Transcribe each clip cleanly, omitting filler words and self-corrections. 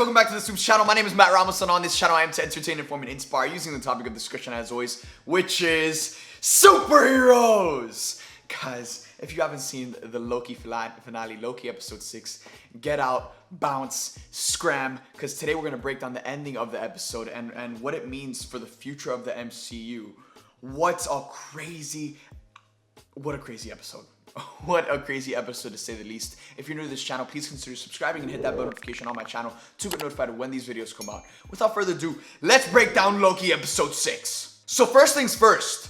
welcome back to the SUPES channel. My name is Matt Ramos, and on this channel I am to entertain, inform, and inspire using the topic of discussion as always, which is superheroes. Guys, if you haven't seen the Loki finale, Loki episode 6, get out, bounce, scram, because today we're going to break down the ending of the episode and what it means for the future of the MCU. What a crazy episode. What a crazy episode, to say the least. If you're new to this channel, please consider subscribing and hit that bell notification on my channel to get notified when these videos come out. Without further ado, let's break down Loki episode 6. So first things first,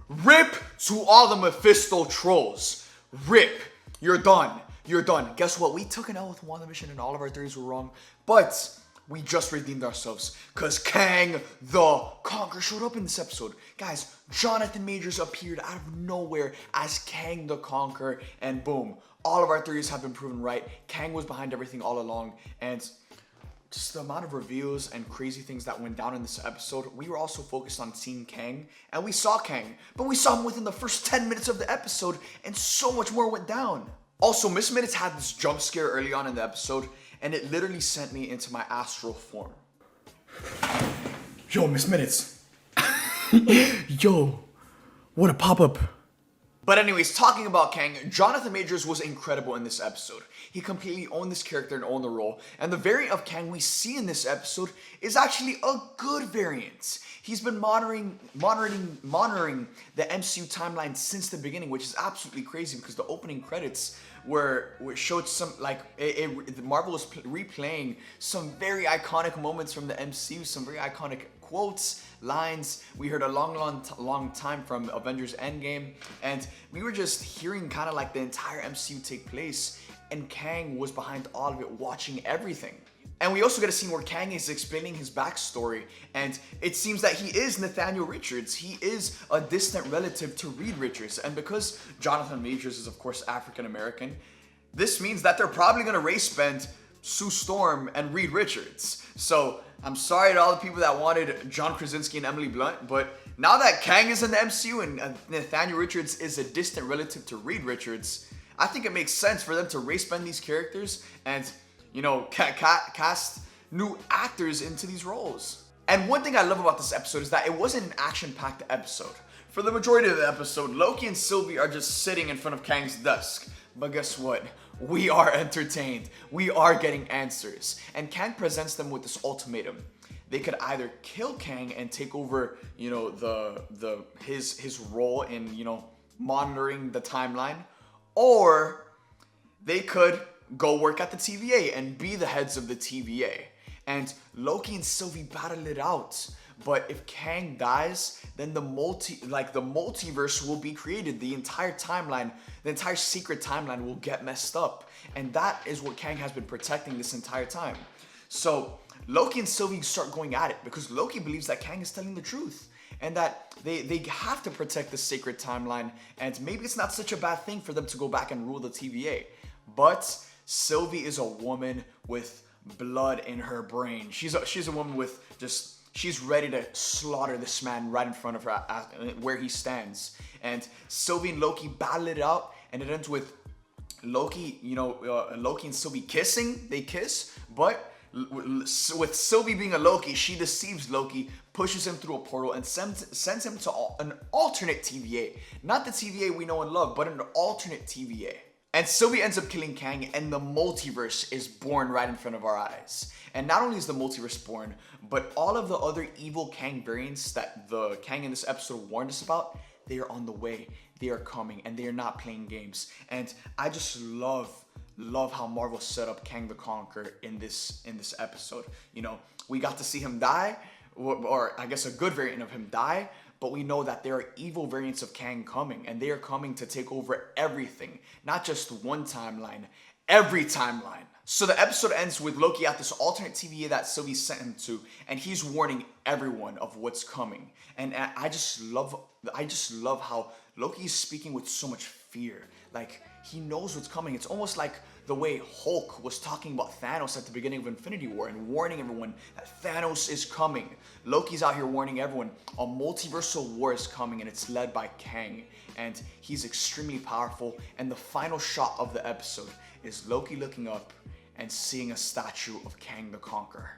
rip to all the Mephisto trolls. Rip. You're done. You're done. Guess what? We took an L with WandaVision and all of our theories were wrong, but we just redeemed ourselves because Kang the Conqueror showed up in this episode. Guys, Jonathan Majors appeared out of nowhere as Kang the Conqueror, and boom, all of our theories have been proven right. Kang was behind everything all along, and just the amount of reveals and crazy things that went down in this episode. We were also focused on seeing Kang, and we saw Kang, but we saw him within the first 10 minutes of the episode, and so much more went down. Also, Miss Minutes had this jump scare early on in the episode, and it literally sent me into my astral form. Yo, Miss Minutes. Yo, what a pop-up. But anyways, talking about Kang, Jonathan Majors was incredible in this episode. He completely owned this character and owned the role. And the variant of Kang we see in this episode is actually a good variant. He's been monitoring the MCU timeline since the beginning, which is absolutely crazy because the opening credits showed some, like, Marvel was replaying some very iconic moments from the MCU, some very iconic quotes, lines. We heard a long time from Avengers Endgame, and we were just hearing kind of like the entire MCU take place, and Kang was behind all of it, watching everything. And we also get a scene where Kang is explaining his backstory, and it seems that he is Nathaniel Richards. He is a distant relative to Reed Richards, and because Jonathan Majors is of course African American, this means that they're probably gonna race bend Sue Storm and Reed Richards. So I'm sorry to all the people that wanted John Krasinski and Emily Blunt, but now that Kang is in the MCU and Nathaniel Richards is a distant relative to Reed Richards, I think it makes sense for them to race bend these characters and, you know, cast new actors into these roles. And one thing I love about this episode is that it wasn't an action-packed episode. For the majority of the episode, Loki and Sylvie are just sitting in front of Kang's desk. But guess what? We are entertained. We are getting answers. And Kang presents them with this ultimatum. They could either kill Kang and take over, you know, his role in, you know, monitoring the timeline, or they could go work at the TVA and be the heads of the TVA. And Loki and Sylvie battle it out. But if Kang dies, then the multiverse will be created. The entire timeline, the entire secret timeline will get messed up. And that is what Kang has been protecting this entire time. So Loki and Sylvie start going at it because Loki believes that Kang is telling the truth and that they have to protect the sacred timeline, and maybe it's not such a bad thing for them to go back and rule the TVA. But Sylvie is a woman with blood in her brain. She's a woman with just, she's ready to slaughter this man right in front of her where he stands. And Sylvie and Loki battle it out, and it ends with Loki, you know, Loki and Sylvie kissing. They kiss, but with Sylvie being a Loki, she deceives Loki, pushes him through a portal, and sends him to an alternate TVA. Not the TVA we know and love, but an alternate TVA. And Sylvie ends up killing Kang, and the multiverse is born right in front of our eyes. And not only is the multiverse born, but all of the other evil Kang variants that the Kang in this episode warned us about, they are on the way. They are coming, and they are not playing games. And I just love how Marvel set up Kang the Conqueror in this episode. You know, we got to see him die, or I guess a good variant of him die, but we know that there are evil variants of Kang coming, and they are coming to take over everything. Not just one timeline, every timeline. So the episode ends with Loki at this alternate TVA that Sylvie sent him to, and he's warning everyone of what's coming. And I just love how Loki is speaking with so much fear. Like, he knows what's coming. It's almost like the way Hulk was talking about Thanos at the beginning of Infinity War and warning everyone that Thanos is coming. Loki's out here warning everyone a multiversal war is coming, and it's led by Kang. And he's extremely powerful. And the final shot of the episode is Loki looking up and seeing a statue of Kang the Conqueror.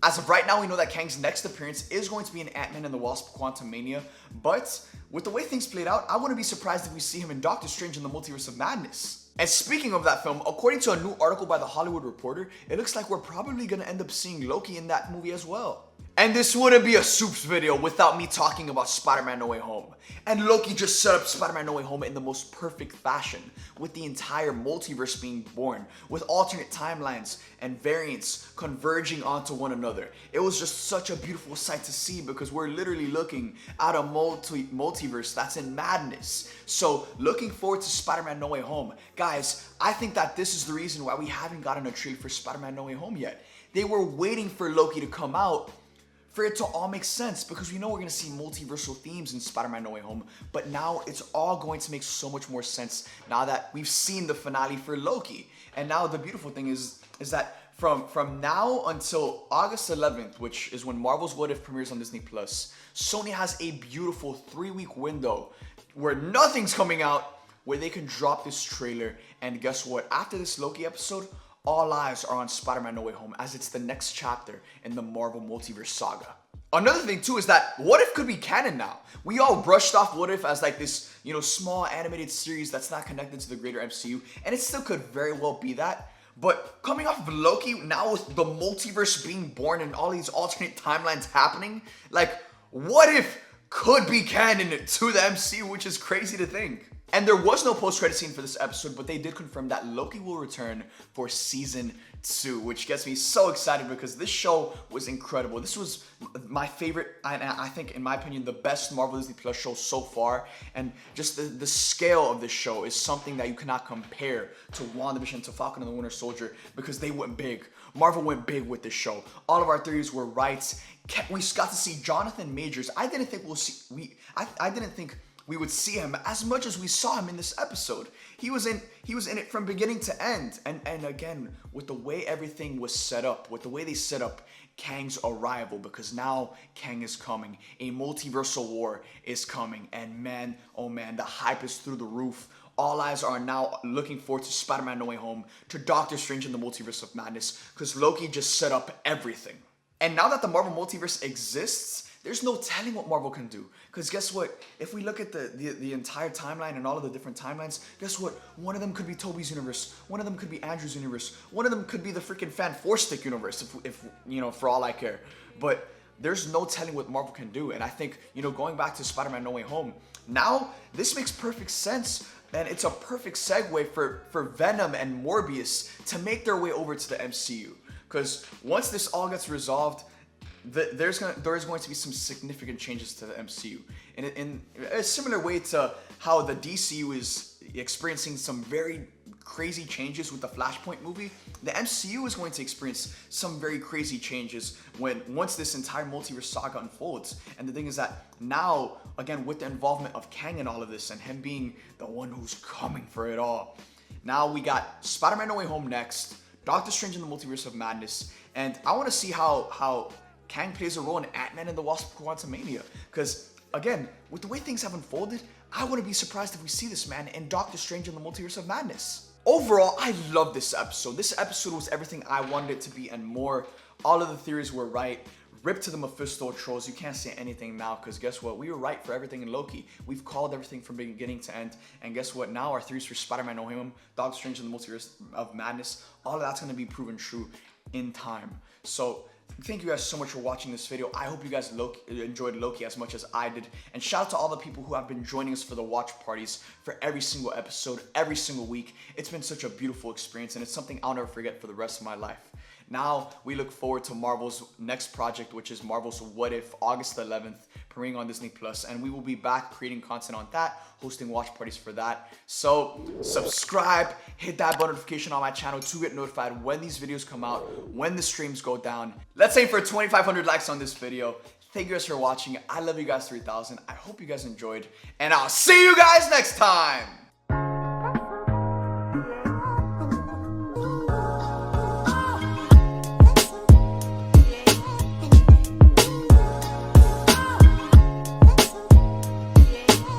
As of right now, we know that Kang's next appearance is going to be in Ant-Man and the Wasp: Quantumania, but with the way things played out, I wouldn't be surprised if we see him in Doctor Strange in the Multiverse of Madness. And speaking of that film, according to a new article by The Hollywood Reporter, it looks like we're probably gonna end up seeing Loki in that movie as well. And this wouldn't be a Supes video without me talking about Spider-Man No Way Home. And Loki just set up Spider-Man No Way Home in the most perfect fashion, with the entire multiverse being born, with alternate timelines and variants converging onto one another. It was just such a beautiful sight to see because we're literally looking at a multiverse that's in madness. So looking forward to Spider-Man No Way Home. Guys, I think that this is the reason why we haven't gotten a trailer for Spider-Man No Way Home yet. They were waiting for Loki to come out for it to all make sense, because we know we're gonna see multiversal themes in Spider-Man No Way Home, but now it's all going to make so much more sense now that we've seen the finale for Loki. And now the beautiful thing is that from now until August 11th, which is when Marvel's What If premieres on Disney+, Sony has a beautiful 3-week window where nothing's coming out, where they can drop this trailer. And guess what? After this Loki episode, all eyes are on Spider-Man No Way Home, as it's the next chapter in the Marvel Multiverse saga. Another thing too is that What If could be canon now. We all brushed off What If as like this, small animated series that's not connected to the greater MCU, and it still could very well be that. But coming off of Loki, now with the multiverse being born and all these alternate timelines happening, like, What If could be canon to the MCU, which is crazy to think. And there was no post-credit scene for this episode, but they did confirm that Loki will return for season 2, which gets me so excited because this show was incredible. This was my favorite, and I think, in my opinion, the best Marvel Disney Plus show so far. And just the scale of this show is something that you cannot compare to WandaVision, to Falcon and the Winter Soldier, because they went big. Marvel went big with this show. All of our theories were right. We got to see Jonathan Majors. I didn't think we would see him as much as we saw him in this episode. He was in it from beginning to end. And again, with the way everything was set up, with the way they set up Kang's arrival, because now Kang is coming. A multiversal war is coming. And man, oh man, the hype is through the roof. All eyes are now looking forward to Spider-Man No Way Home, to Doctor Strange in the Multiverse of Madness, because Loki just set up everything. And now that the Marvel Multiverse exists, there's no telling what Marvel can do. Because guess what? If we look at the entire timeline and all of the different timelines, guess what? One of them could be Toby's universe. One of them could be Andrew's universe. One of them could be the freaking Fan Four Stick universe, if for all I care. But there's no telling what Marvel can do. And I think, going back to Spider-Man No Way Home, now this makes perfect sense. And it's a perfect segue for Venom and Morbius to make their way over to the MCU. Because once this all gets resolved, there is going to be some significant changes to the MCU. In a similar way to how the DCU is experiencing some very crazy changes with the Flashpoint movie, the MCU is going to experience some very crazy changes once this entire multiverse saga unfolds. And the thing is that now, again, with the involvement of Kang in all of this and him being the one who's coming for it all, now we got Spider-Man No Way Home next, Doctor Strange in the Multiverse of Madness, and I want to see how Kang plays a role in Ant-Man and the Wasp: Quantumania. Because, again, with the way things have unfolded, I wouldn't be surprised if we see this man in Doctor Strange in the Multiverse of Madness. Overall, I love this episode. This episode was everything I wanted it to be and more. All of the theories were right. Rip to the Mephisto trolls. You can't say anything now, because guess what? We were right for everything in Loki. We've called everything from beginning to end. And guess what? Now our theories for Spider-Man No Way Home, Doctor Strange in the Multiverse of Madness, all of that's going to be proven true in time. So thank you guys so much for watching this video. I hope you guys enjoyed Loki as much as I did. And shout out to all the people who have been joining us for the watch parties for every single episode, every single week. It's been such a beautiful experience, and it's something I'll never forget for the rest of my life. Now we look forward to Marvel's next project, which is Marvel's What If, August 11th, premiering on Disney+. And we will be back creating content on that, hosting watch parties for that. So subscribe, hit that bell notification on my channel to get notified when these videos come out, when the streams go down. Let's aim for 2,500 likes on this video. Thank you guys for watching. I love you guys 3,000. I hope you guys enjoyed, and I'll see you guys next time.